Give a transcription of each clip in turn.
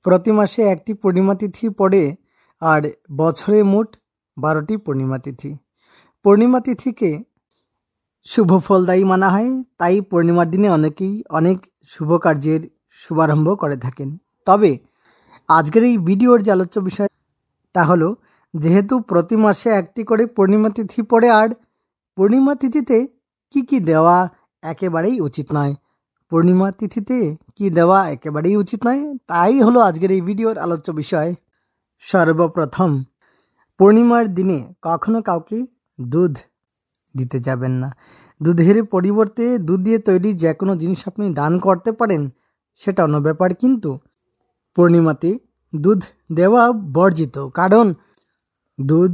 প্রতি মাসে একটি পূর্ণিমা তিথি পড়ে আর বছরে মোট 12টি পূর্ণিমা তিথি। পূর্ণিমা তিথিকে শুভ ফলদায়ী মানা হয়, তাই পূর্ণিমার দিনে অনেকেই অনেক শুভ কার্যের শুভারম্ভ করে থাকেন। তবে আজকের এই ভিডিওর যে আলোচ্য বিষয় তা হলো, যেহেতু প্রতি মাসে একটি করে পূর্ণিমা তিথি পড়ে আর পূর্ণিমা তিথিতে কি দেওয়া একেবারেই উচিত নয়, পূর্ণিমা তিথিতে কি দেওয়া একেবারেই উচিত নয়, তাই হলো আজকের এই ভিডিওর আলোচ্য বিষয়। সর্বপ্রথম, পূর্ণিমার দিনে কখনো কাউকে দুধ দিতে যাবেন না। দুধের পরিবর্তে দুধ দিয়ে তৈরি যে কোনো জিনিস আপনি দান করতে পারেন, সেটা অন্য ব্যাপার, কিন্তু পূর্ণিমাতে দুধ দেওয়া বর্জিত। কারণ দুধ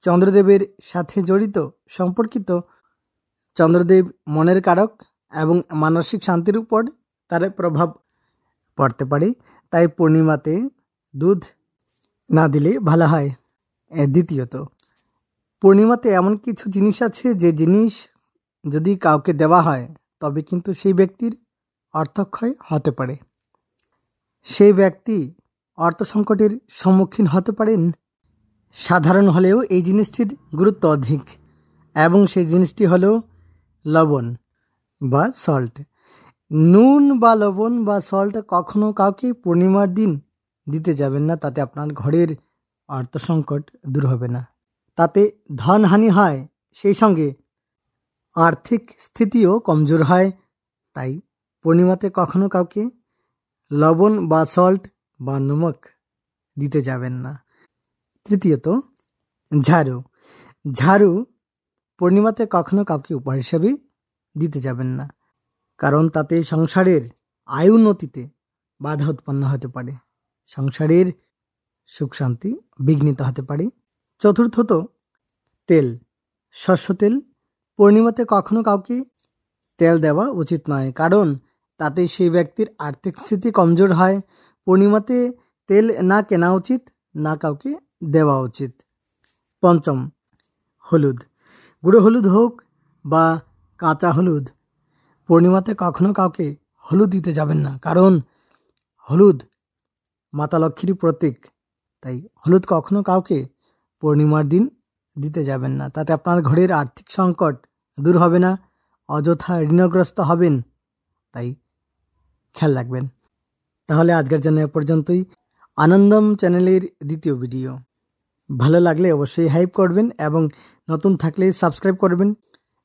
চন্দ্রদেবের সাথে জড়িত, সম্পর্কিত। চন্দ্রদেব মনের কারক এবং মানসিক শান্তির উপর তার প্রভাব পড়তে পারে, তাই পূর্ণিমাতে দুধ না দিলে ভালো হয়। দ্বিতীয়ত, পূর্ণিমাতে এমন কিছু জিনিস আছে যে জিনিস যদি কাউকে দেওয়া হয় তবে কিন্তু সেই ব্যক্তির অর্থক্ষয় হতে পারে, সেই ব্যক্তি অর্থ সংকটের সম্মুখীন হতে পারেন। সাধারণ হলেও এই জিনিসটির গুরুত্ব অধিক, এবং সেই জিনিসটি হলো লবণ বা সল্ট। নুন বা লবণ বা সল্ট কখনো কাউকে পূর্ণিমার দিন দিতে যাবেন না, তাতে আপনার ঘরের অর্থ সংকট দূর হবে না, তাতে ধনহানি হয়, সেই সঙ্গে আর্থিক স্থিতিও কমজোর হয়। তাই পূর্ণিমাতে কখনো কাউকে লবণ বা সল্ট বা নমক দিতে যাবেন না। তৃতীয়ত, ঝাড়ু পূর্ণিমাতে কখনো কাউকে উপহার হিসাবে দিতে যাবেন না, কারণ তাতে সংসারের আয় উন্নতিতে বাধা উৎপন্ন হতে পারে, সংসারের সুখ শান্তি বিঘ্নিত হতে পারে। চতুর্থত, শস্য তেল পূর্ণিমাতে কখনো কাউকে তেল দেওয়া উচিত নয়, কারণ তাতে সেই ব্যক্তির আর্থিক স্থিতি কমজোর হয়। পূর্ণিমাতে তেল না কেনা উচিত, না কাউকে দেওয়া উচিত। পঞ্চম, হলুদ। গুঁড়ো হলুদ হোক বা কাঁচা হলুদ, পূর্ণিমাতে কখনো কাউকে হলুদ দিতে যাবেন না, কারণ হলুদ মাতা লক্ষ্মীর প্রতীক। তাই হলুদ কখনো কাউকে পূর্ণিমার দিন দিতে যাবেন না, তাতে আপনার ঘরের আর্থিক সংকট দূর হবে না, অযথা ঋণগ্রস্ত হবেন, তাই খেয়াল রাখবেন। তাহলে আজকের জন্য এ পর্যন্তই। আনন্দম চ্যানেলের দ্বিতীয় ভিডিও ভালো লাগলে অবশ্যই হাইপ করবেন এবং নতুন থাকলে সাবস্ক্রাইব করবেন,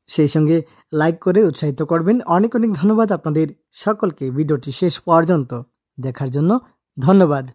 সেই সঙ্গে লাইক করে উৎসাহিত করবেন। অনেক অনেক ধন্যবাদ আপনাদের সকলকে ভিডিওটি শেষ পর্যন্ত দেখার জন্য। ধন্যবাদ।